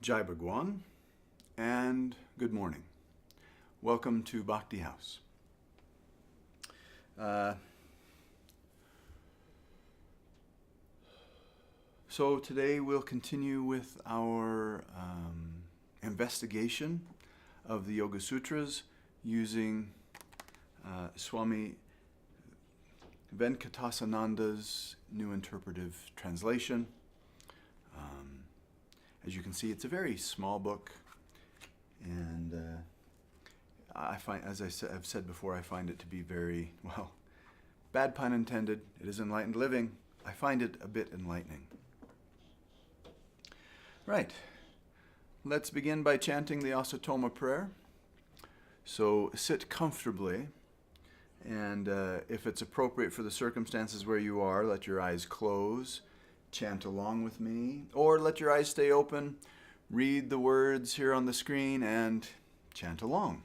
Jai Bhagwan, and good morning. Welcome to Bhakti House. So today we'll continue with our investigation of the Yoga Sutras using Swami Venkatasananda's New Interpretive Translation. As you can see, it's a very small book, and I find, as I've said before, I find it to be very, well, bad pun intended, it is enlightened living. I find it a bit enlightening. Right, let's begin by chanting the Asatoma prayer. So sit comfortably, and if it's appropriate for the circumstances where you are, let your eyes close. Chant along with me, or let your eyes stay open, read the words here on the screen, and chant along.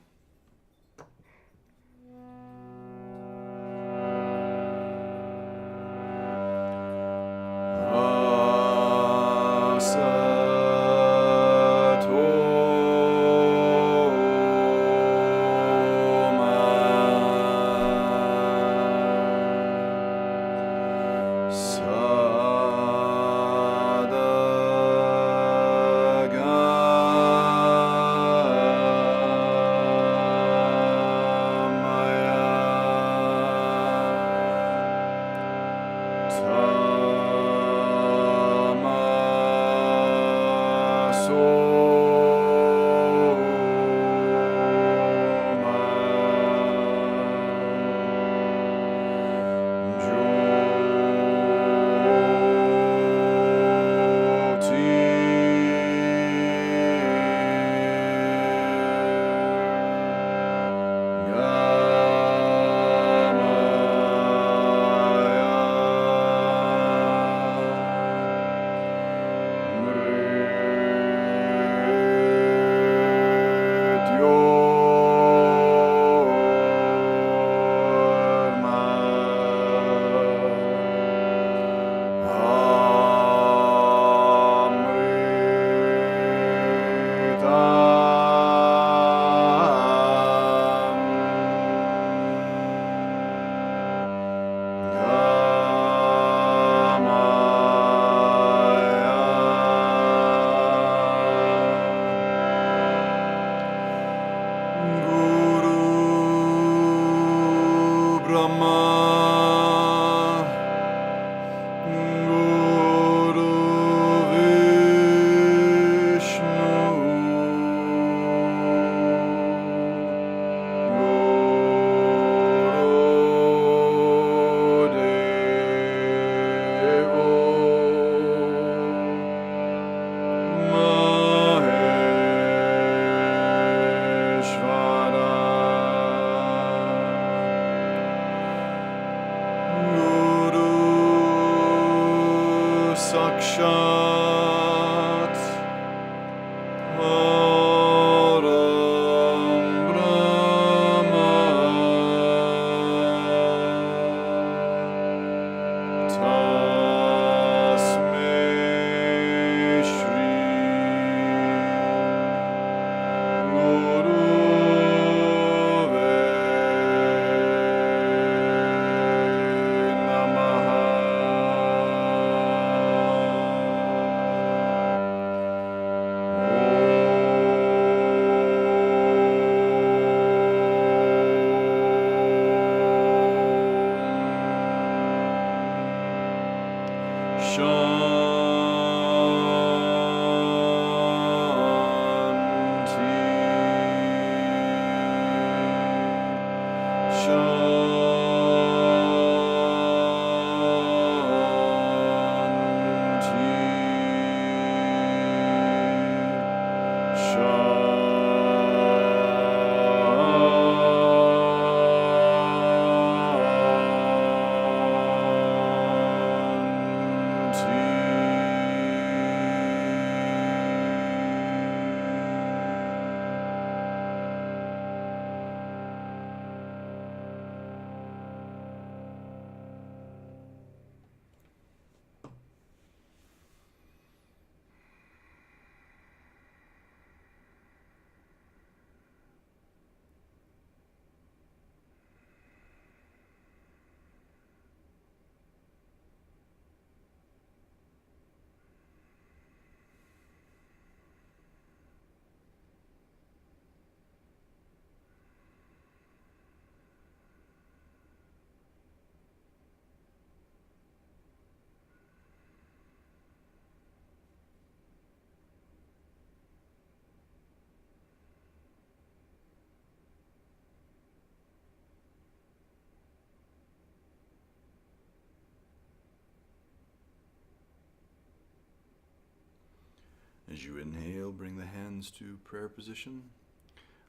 As you inhale, bring the hands to prayer position.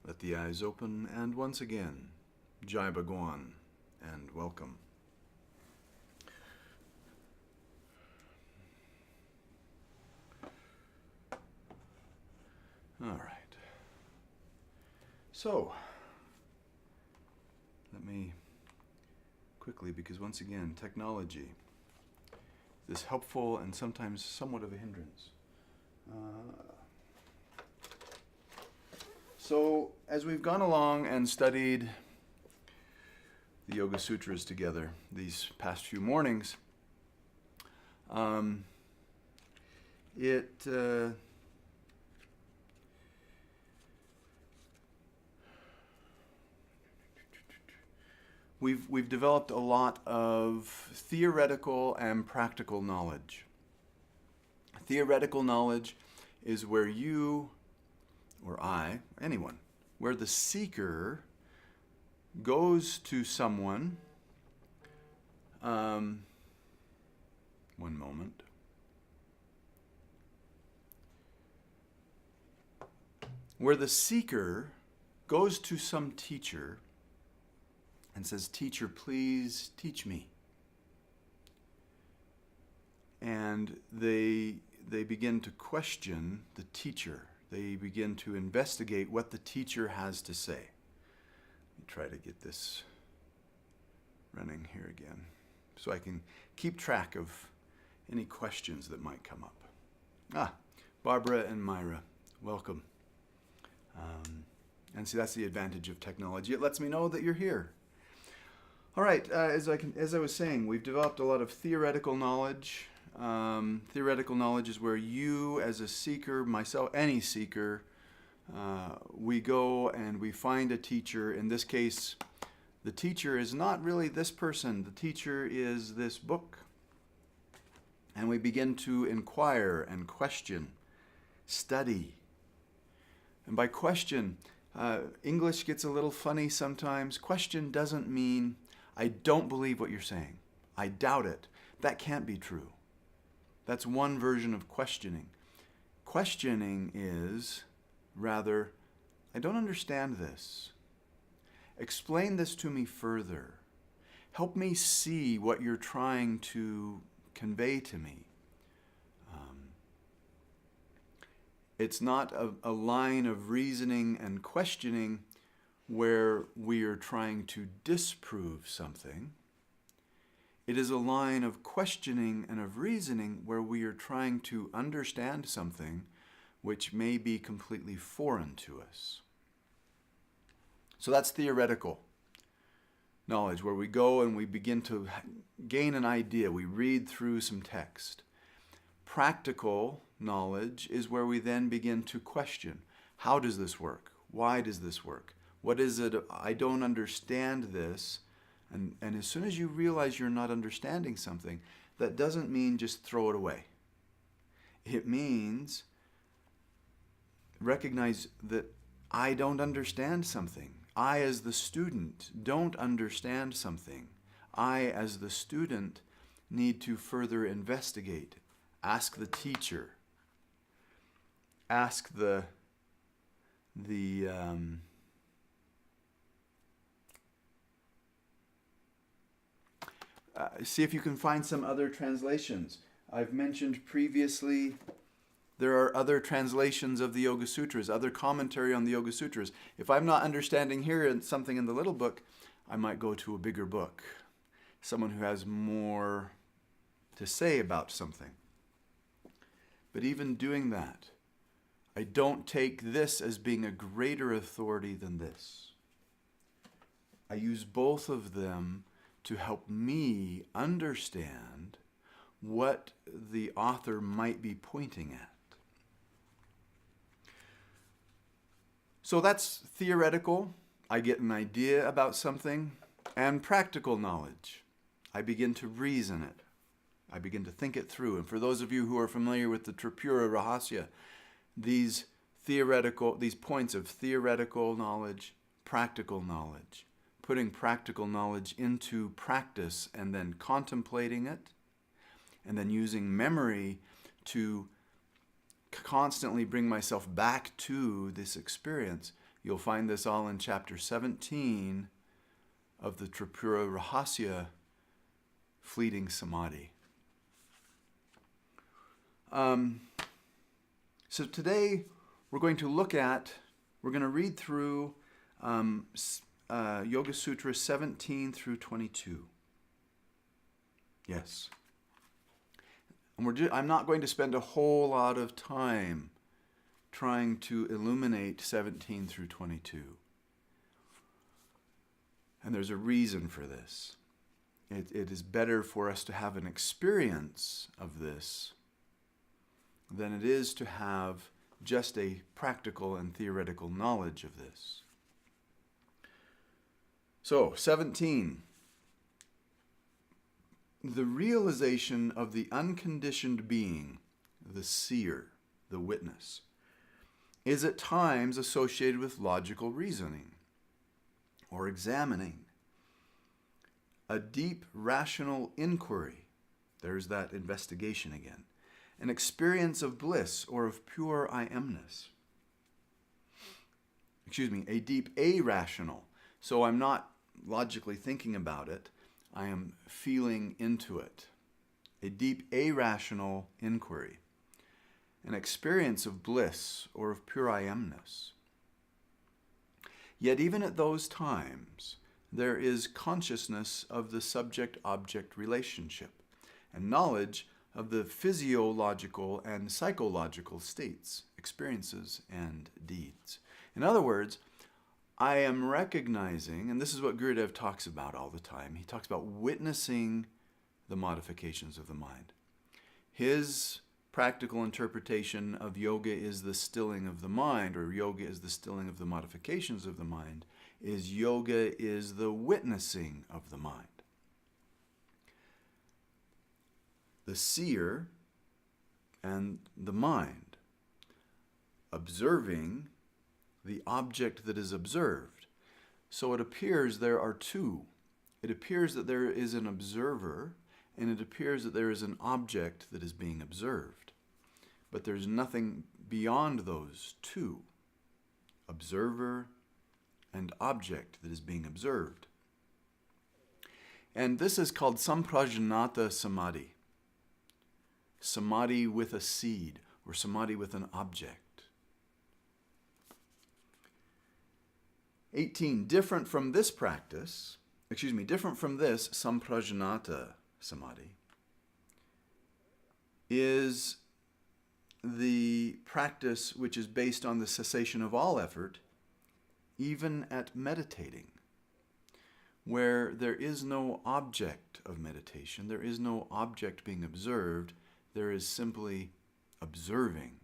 Let the eyes open, and once again, Jai Bhagwan, and welcome. All right. So, let me quickly, because once again, technology is helpful and sometimes somewhat of a hindrance. So, as we've gone along and studied the Yoga Sutras together these past few mornings, we've developed a lot of theoretical and practical knowledge. Theoretical knowledge is where you, or I, anyone, where the seeker goes to someone, one moment, where the seeker goes to some teacher and says, "Teacher, please teach me." And they begin to question the teacher. They begin to investigate what the teacher has to say. Let me try to get this running here again so I can keep track of any questions that might come up. Barbara and Myra, welcome. And see, that's the advantage of technology. It lets me know that you're here. All right, as I was saying, we've developed a lot of theoretical knowledge. Theoretical knowledge is where you, as a seeker, myself, any seeker, we go and we find a teacher. In this case, the teacher is not really this person. The teacher is this book. And we begin to inquire and question, study. And by question, English gets a little funny sometimes. Question doesn't mean, I don't believe what you're saying. I doubt it. That can't be true. That's one version of questioning. Questioning is rather, I don't understand this. Explain this to me further. Help me see what you're trying to convey to me. It's not a line of reasoning and questioning where we are trying to disprove something. It is a line of questioning and of reasoning where we are trying to understand something which may be completely foreign to us. So that's theoretical knowledge, where we go and we begin to gain an idea. We read through some text. Practical knowledge is where we then begin to question. How does this work? Why does this work? What is it? I don't understand this. And as soon as you realize you're not understanding something, that doesn't mean just throw it away. It means recognize that I don't understand something. I, as the student, don't understand something. I, as the student, need to further investigate. Ask the teacher. Ask see if you can find some other translations. I've mentioned previously there are other translations of the Yoga Sutras, other commentary on the Yoga Sutras. If I'm not understanding here something in the little book, I might go to a bigger book. Someone who has more to say about something. But even doing that, I don't take this as being a greater authority than this. I use both of them to help me understand what the author might be pointing at. So that's theoretical. I get an idea about something. And practical knowledge. I begin to reason it. I begin to think it through. And for those of you who are familiar with the Tripura Rahasya, these points of theoretical knowledge, practical knowledge, putting practical knowledge into practice and then contemplating it, and then using memory to constantly bring myself back to this experience. You'll find this all in chapter 17 of the Tripura Rahasya, Fleeting Samadhi. So today we're going to read through Yoga Sutra 17 through 22. Yes. And I'm not going to spend a whole lot of time trying to illuminate 17 through 22. And there's a reason for this. It is better for us to have an experience of this than it is to have just a practical and theoretical knowledge of this. So, 17. The realization of the unconditioned being, the seer, the witness, is at times associated with logical reasoning or examining. A deep rational inquiry, there's that investigation again, an experience of bliss or of pure I-amness. A deep irrational. So I'm not logically thinking about it, I am feeling into it. A deep irrational inquiry, an experience of bliss or of pure I-amness. Yet even at those times, there is consciousness of the subject-object relationship and knowledge of the physiological and psychological states, experiences, and deeds. In other words, I am recognizing, and this is what Gurudev talks about all the time, he talks about witnessing the modifications of the mind. His practical interpretation of yoga is the stilling of the mind, or yoga is the stilling of the modifications of the mind, is yoga is the witnessing of the mind. The seer and the mind, observing the object that is observed. So it appears there are two. It appears that there is an observer, and it appears that there is an object that is being observed. But there's nothing beyond those two, observer and object that is being observed. And this is called Samprajnata Samadhi. Samadhi with a seed, or samadhi with an object. 18. Different from this Samprajnata Samadhi is the practice which is based on the cessation of all effort, even at meditating, where there is no object of meditation, there is no object being observed, there is simply observing.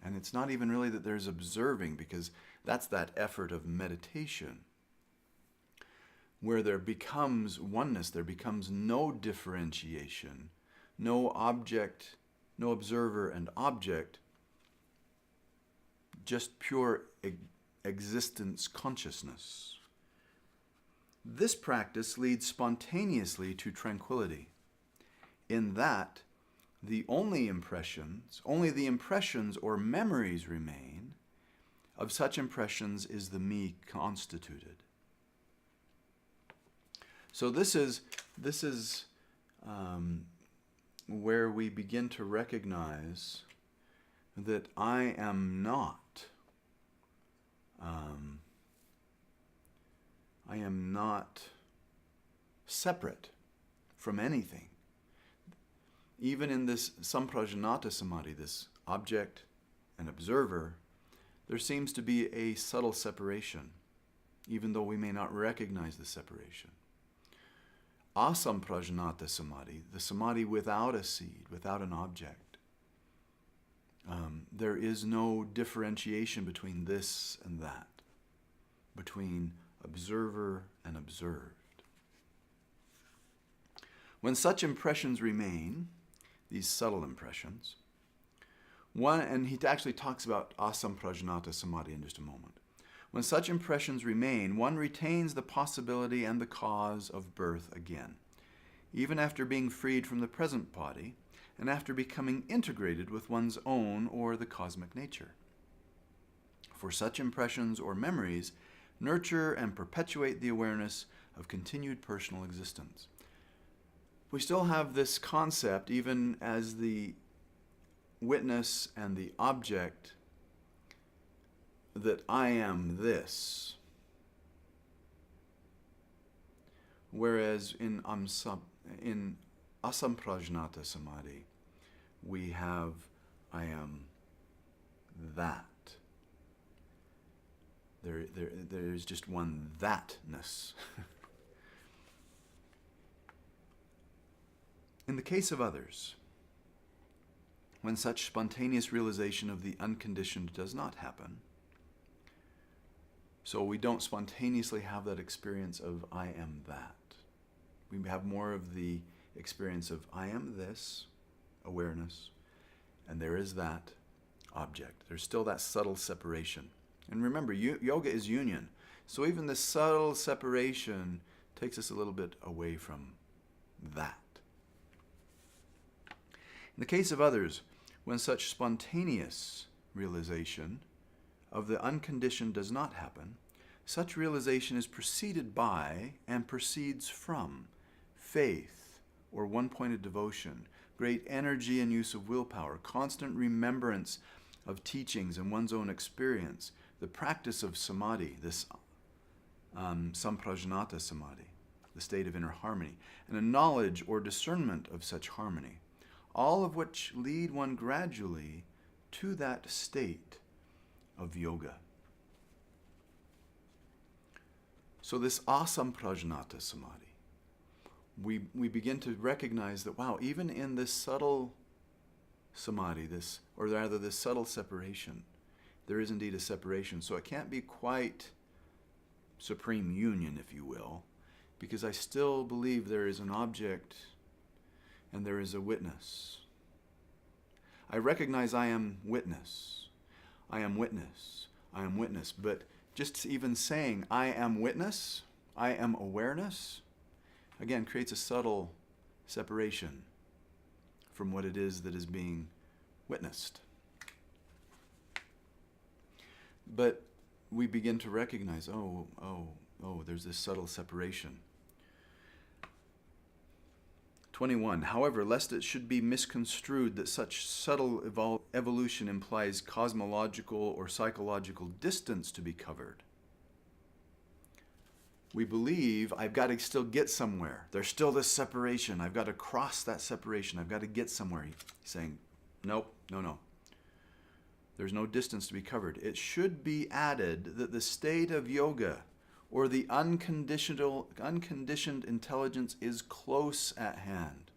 And it's not even really that there's observing, because that's that effort of meditation, where there becomes oneness, there becomes no differentiation, no object, no observer and object, just pure existence consciousness. This practice leads spontaneously to tranquility, in that only the impressions or memories remain. Of such impressions is the me constituted. So this is where we begin to recognize that I am not separate from anything. Even in this Samprajnata Samadhi, this object and observer, there seems to be a subtle separation, even though we may not recognize the separation. Asamprajnata Samadhi, the Samadhi without a seed, without an object. There is no differentiation between this and that, between observer and observed. When such impressions remain, these subtle impressions, and he actually talks about asamprajnata samadhi in just a moment. When such impressions remain, one retains the possibility and the cause of birth again, even after being freed from the present body, and after becoming integrated with one's own or the cosmic nature. For such impressions or memories nurture and perpetuate the awareness of continued personal existence. We still have this concept, even as the witness and the object, that I am this. Whereas in asamprajnata samadhi, we have I am that. There's just one thatness. In the case of others, when such spontaneous realization of the unconditioned does not happen, so we don't spontaneously have that experience of I am that. We have more of the experience of I am this, awareness, and there is that object. There's still that subtle separation. And remember, yoga is union. So even the subtle separation takes us a little bit away from that. In the case of others, when such spontaneous realization of the unconditioned does not happen, such realization is preceded by and proceeds from faith or one-pointed devotion, great energy and use of willpower, constant remembrance of teachings and one's own experience, the practice of samadhi, this samprajnata samadhi, the state of inner harmony, and a knowledge or discernment of such harmony, all of which lead one gradually to that state of yoga. So this asamprajnata samadhi, we begin to recognize that, wow, even in this subtle samadhi, this subtle separation, there is indeed a separation. So it can't be quite supreme union, if you will, because I still believe there is an object and there is a witness. I recognize I am witness. I am witness. I am witness. But just even saying I am witness, I am awareness, again, creates a subtle separation from what it is that is being witnessed. But we begin to recognize, there's this subtle separation. 21. However, lest it should be misconstrued that such subtle evolution implies cosmological or psychological distance to be covered, we believe I've got to still get somewhere. There's still this separation. I've got to cross that separation. I've got to get somewhere. He's saying, nope, no. There's no distance to be covered. It should be added that the state of yoga or the unconditioned intelligence is close at hand.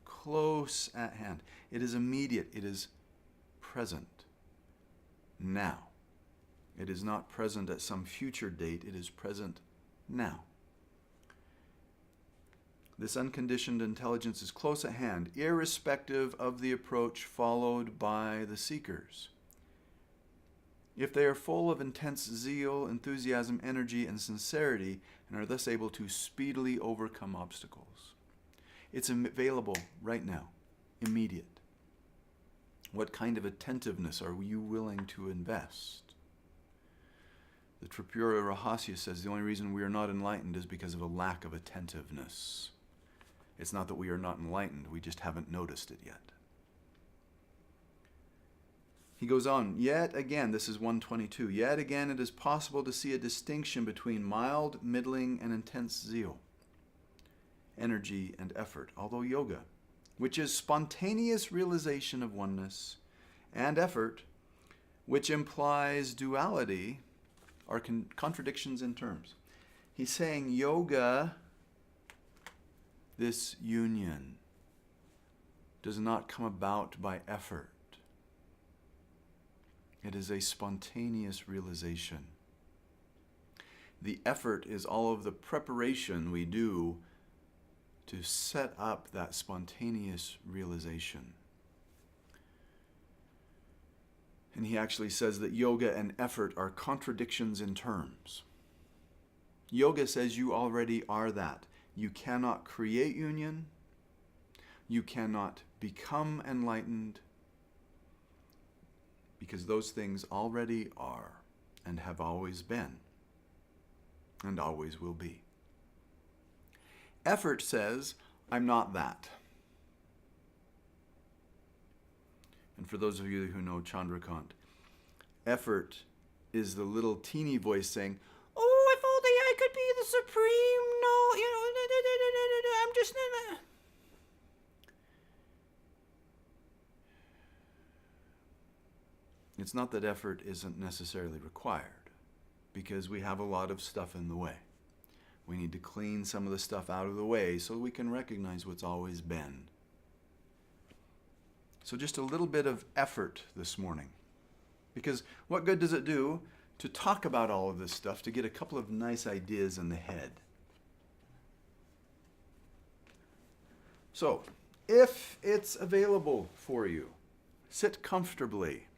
Close at hand. It is immediate. It is present now. It is not present at some future date. It is present now. This unconditioned intelligence is close at hand, irrespective of the approach followed by the seekers. If they are full of intense zeal, enthusiasm, energy, and sincerity, and are thus able to speedily overcome obstacles. It's available right now, immediate. What kind of attentiveness are you willing to invest? The Tripura Rahasya says the only reason we are not enlightened is because of a lack of attentiveness. It's not that we are not enlightened, we just haven't noticed it yet. He goes on, yet again, this is 122, yet again it is possible to see a distinction between mild, middling, and intense zeal, energy, and effort, although yoga, which is spontaneous realization of oneness, and effort, which implies duality, are contradictions in terms. He's saying yoga, this union, does not come about by effort. It is a spontaneous realization. The effort is all of the preparation we do to set up that spontaneous realization. And he actually says that yoga and effort are contradictions in terms. Yoga says you already are that. You cannot create union, You cannot become enlightened because those things already are and have always been and always will be. Effort says, I'm not that. And for those of you who know Chandrakant, effort is the little teeny voice saying, oh, if only I could be the supreme, I'm just not. It's not that effort isn't necessarily required, because we have a lot of stuff in the way. We need to clean some of the stuff out of the way so we can recognize what's always been. So just a little bit of effort this morning. Because what good does it do to talk about all of this stuff, to get a couple of nice ideas in the head? So, if it's available for you, sit comfortably.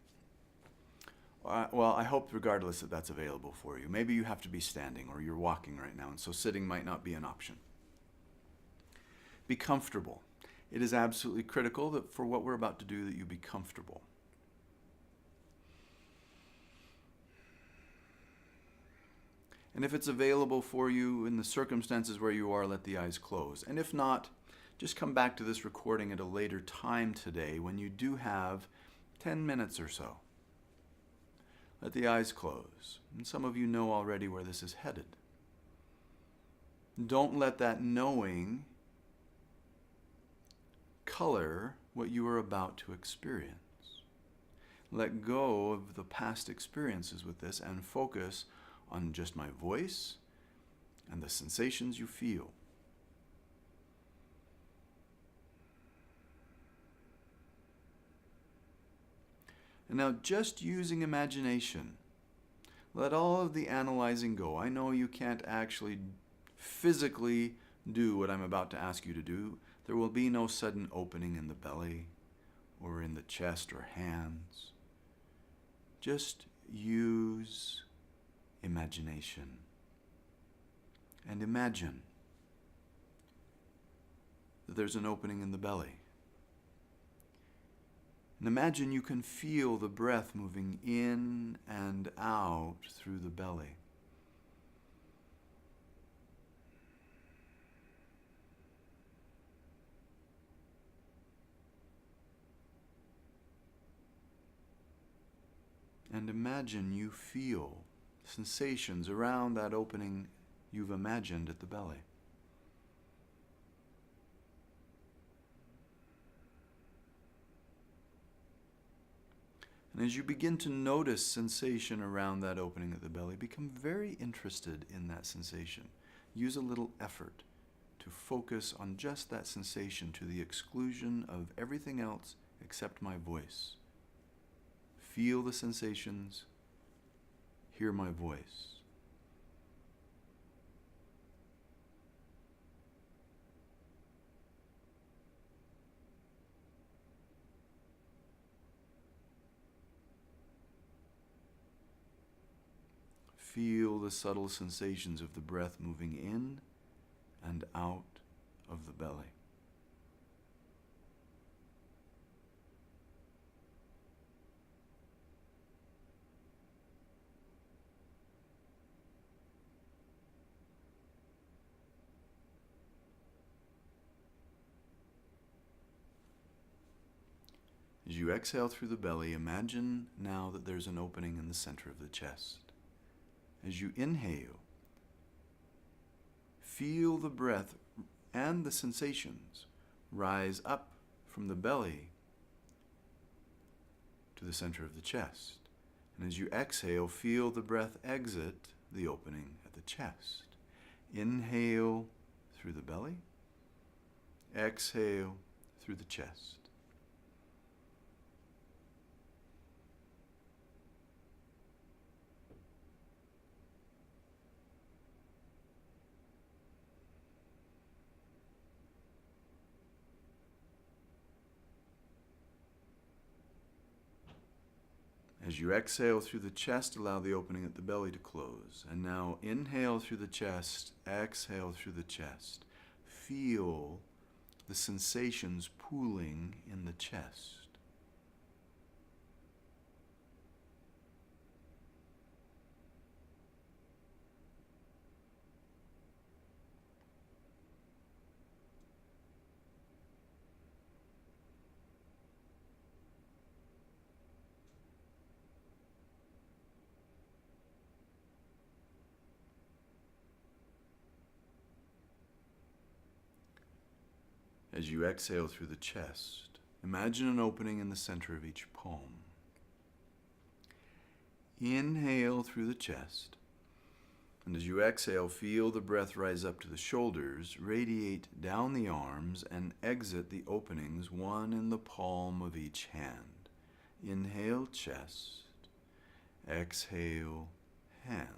Well, I hope regardless that that's available for you. Maybe you have to be standing or you're walking right now, and so sitting might not be an option. Be comfortable. It is absolutely critical that for what we're about to do that you be comfortable. And if it's available for you in the circumstances where you are, let the eyes close. And if not, just come back to this recording at a later time today when you do have 10 minutes or so. Let the eyes close. And some of you know already where this is headed. Don't let that knowing color what you are about to experience. Let go of the past experiences with this and focus on just my voice and the sensations you feel. And now just using imagination, let all of the analyzing go. I know you can't actually physically do what I'm about to ask you to do. There will be no sudden opening in the belly or in the chest or hands. Just use imagination and imagine that there's an opening in the belly. And imagine you can feel the breath moving in and out through the belly. And imagine you feel sensations around that opening you've imagined at the belly. And as you begin to notice sensation around that opening at the belly, become very interested in that sensation. Use a little effort to focus on just that sensation to the exclusion of everything else except my voice. Feel the sensations, hear my voice. Feel the subtle sensations of the breath moving in and out of the belly. As you exhale through the belly, imagine now that there's an opening in the center of the chest. As you inhale, feel the breath and the sensations rise up from the belly to the center of the chest. And as you exhale, feel the breath exit the opening at the chest. Inhale through the belly, exhale through the chest. As you exhale through the chest, allow the opening at the belly to close. And now inhale through the chest, exhale through the chest. Feel the sensations pooling in the chest. As you exhale through the chest, imagine an opening in the center of each palm. Inhale through the chest, and as you exhale, feel the breath rise up to the shoulders, radiate down the arms, and exit the openings, one in the palm of each hand. Inhale, chest. Exhale, hands.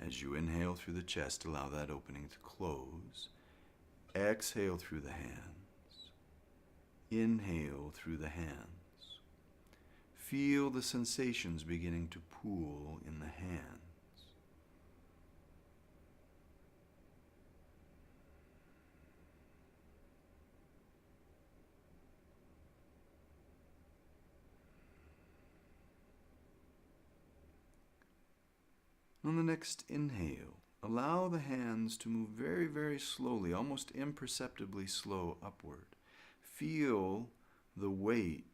As you inhale through the chest, allow that opening to close. Exhale through the hands. Inhale through the hands. Feel the sensations beginning to pool in the hands. On the next inhale, allow the hands to move very, very slowly, almost imperceptibly slow upward. Feel the weight,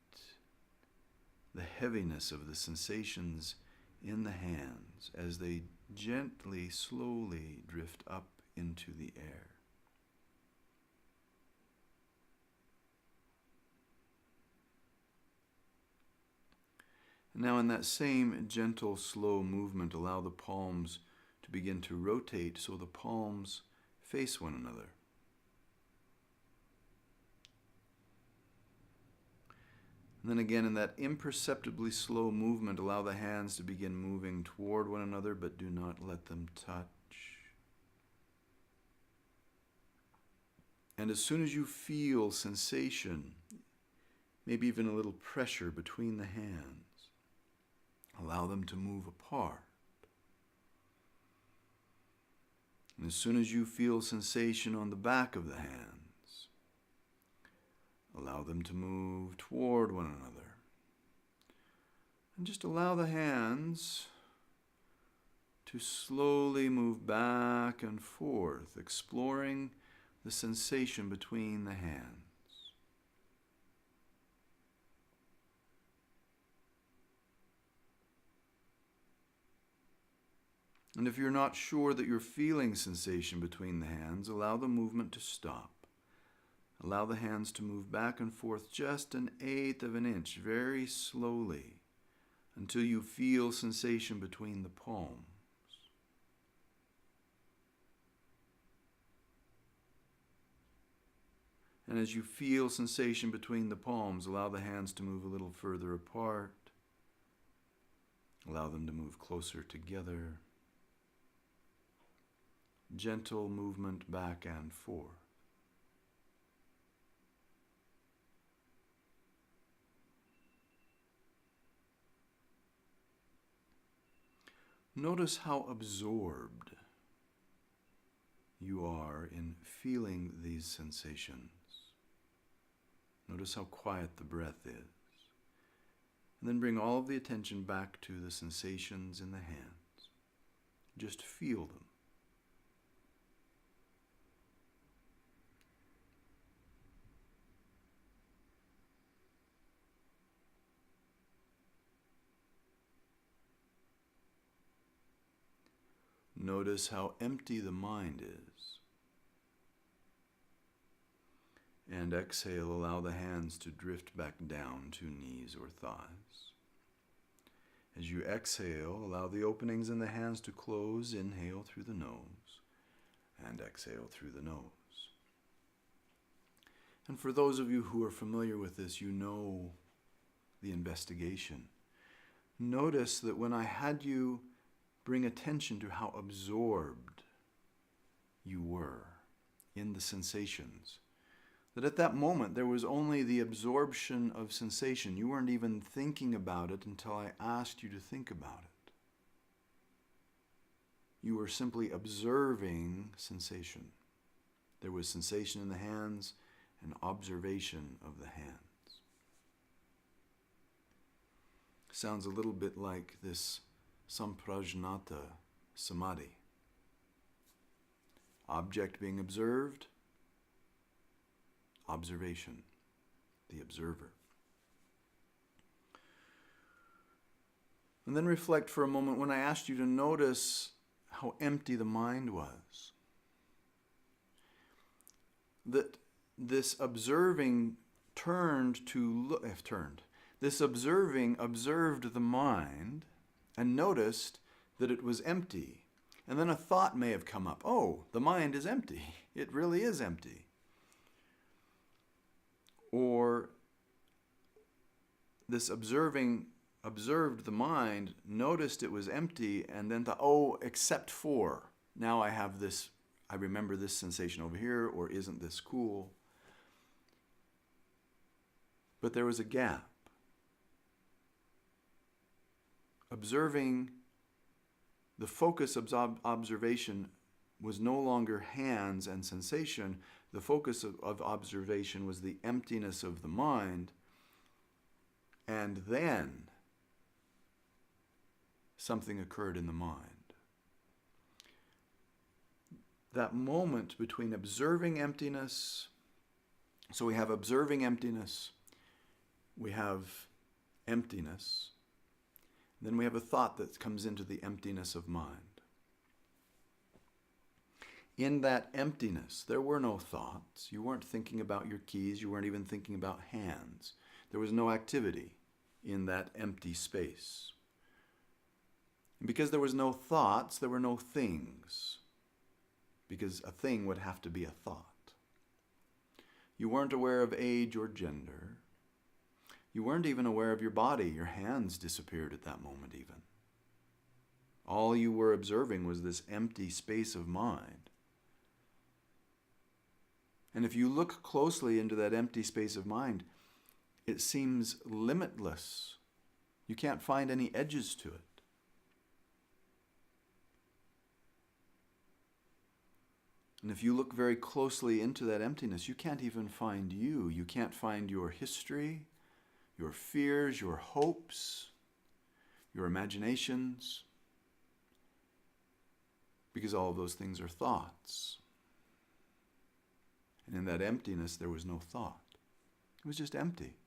the heaviness of the sensations in the hands as they gently, slowly drift up into the air. Now in that same gentle, slow movement, allow the palms to begin to rotate so the palms face one another. And then again, in that imperceptibly slow movement, allow the hands to begin moving toward one another, but do not let them touch. And as soon as you feel sensation, maybe even a little pressure between the hands, allow them to move apart. And as soon as you feel sensation on the back of the hands, allow them to move toward one another. And just allow the hands to slowly move back and forth, exploring the sensation between the hands. And if you're not sure that you're feeling sensation between the hands, allow the movement to stop. Allow the hands to move back and forth just 1/8 of an inch, very slowly, until you feel sensation between the palms. And as you feel sensation between the palms, allow the hands to move a little further apart. Allow them to move closer together. Gentle movement back and forth. Notice how absorbed you are in feeling these sensations. Notice how quiet the breath is. And then bring all of the attention back to the sensations in the hands. Just feel them. Notice how empty the mind is. And exhale, allow the hands to drift back down to knees or thighs. As you exhale, allow the openings in the hands to close. Inhale through the nose and exhale through the nose. And for those of you who are familiar with this, you know the investigation. Notice that when I had you bring attention to how absorbed you were in the sensations, that at that moment there was only the absorption of sensation. You weren't even thinking about it until I asked you to think about it. You were simply observing sensation. There was sensation in the hands and observation of the hands. Sounds a little bit like this samprajnata samadhi. Object being observed, observation, the observer. And then reflect for a moment when I asked you to notice how empty the mind was. That this observing this observing observed the mind and noticed that it was empty. And then a thought may have come up. Oh, the mind is empty. It really is empty. Or this observing observed the mind, noticed it was empty, and then thought, oh, except for, now I have this, I remember this sensation over here, or isn't this cool? But there was a gap. Observing, the focus of observation was no longer hands and sensation. The focus of observation was the emptiness of the mind. And then something occurred in the mind. That moment between observing emptiness, so we have observing emptiness, we have emptiness, then we have a thought that comes into the emptiness of mind. In that emptiness, there were no thoughts. You weren't thinking about your keys. You weren't even thinking about hands. There was no activity in that empty space. And because there was no thoughts, there were no things. Because a thing would have to be a thought. You weren't aware of age or gender. You weren't even aware of your body. Your hands disappeared at that moment even. All you were observing was this empty space of mind. And if you look closely into that empty space of mind, it seems limitless. You can't find any edges to it. And if you look very closely into that emptiness, you can't even find you. You can't find your history, your fears, your hopes, your imaginations, because all of those things are thoughts. And in that emptiness, there was no thought. It was just empty.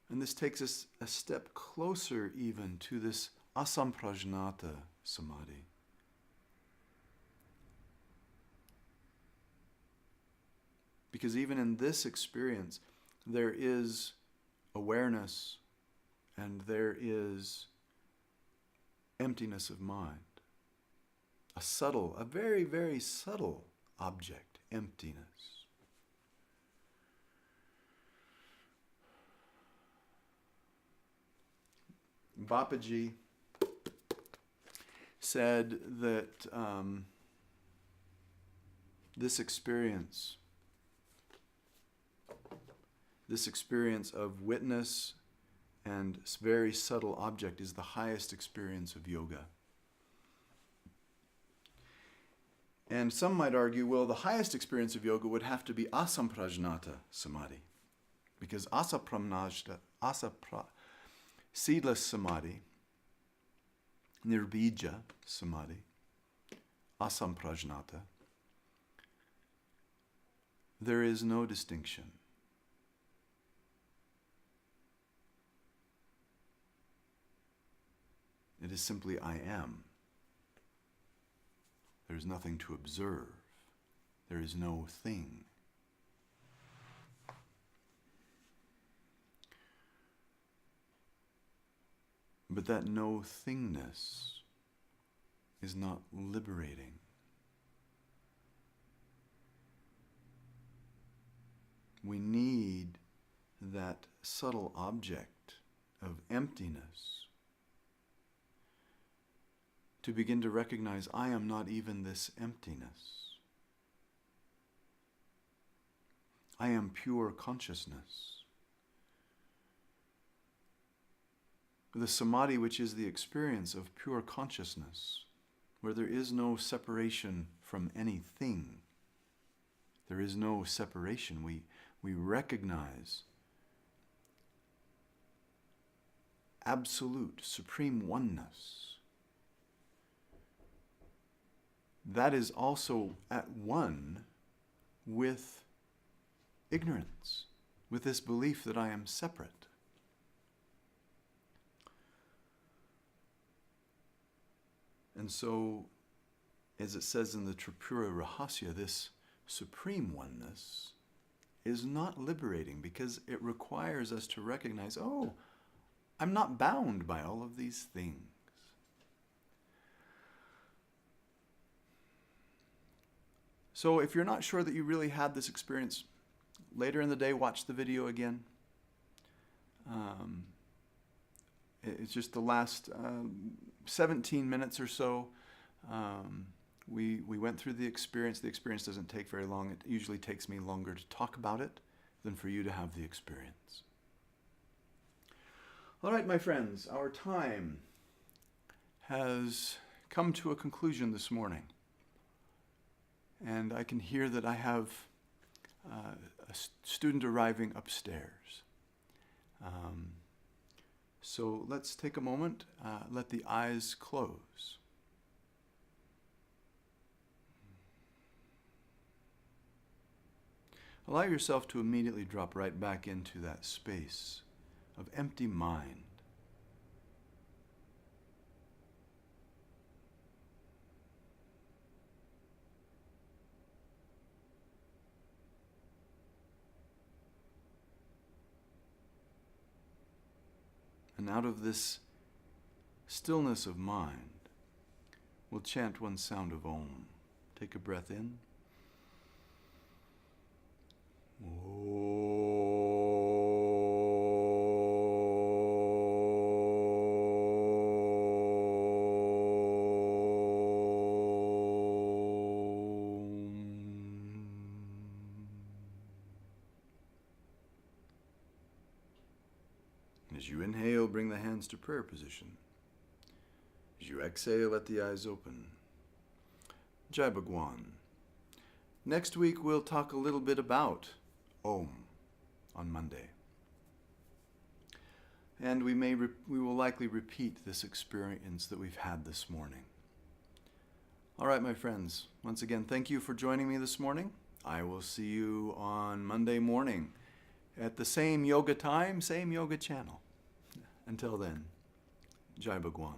And this takes us a step closer even to this asamprajnata samadhi. Because even in this experience, there is awareness and there is emptiness of mind. A very, very subtle object, emptiness. Bapaji said that this experience of witness and very subtle object is the highest experience of yoga. And some might argue, well, the highest experience of yoga would have to be asamprajnata samadhi. Because seedless samadhi, nirbija samadhi, asamprajnata, there is no distinction. It is simply I am. There is nothing to observe. There is no thing. But that no thingness is not liberating. We need that subtle object of emptiness to begin to recognize, I am not even this emptiness. I am pure consciousness. The Samadhi, which is the experience of pure consciousness, where there is no separation from anything. There is no separation. We recognize absolute, supreme oneness. That is also at one with ignorance, with this belief that I am separate. And so, as it says in the Tripura Rahasya, this supreme oneness is not liberating because it requires us to recognize, oh, I'm not bound by all of these things. So if you're not sure that you really had this experience, later in the day, watch the video again. It's just the last 17 minutes or so. We went through the experience. The experience doesn't take very long. It usually takes me longer to talk about it than for you to have the experience. All right, my friends, our time has come to a conclusion this morning. And I can hear that I have a student arriving upstairs. So let's take a moment, let the eyes close. Allow yourself to immediately drop right back into that space of empty mind. And out of this stillness of mind, we'll chant one sound of Om. Take a breath in. As you inhale, bring the hands to prayer position. As you exhale, let the eyes open. Jai Bhagwan. Next week, we'll talk a little bit about Om on Monday. And we will likely repeat this experience that we've had this morning. All right, my friends. Once again, thank you for joining me this morning. I will see you on Monday morning at the same yoga time, same yoga channel. Until then, Jai Bhagwan.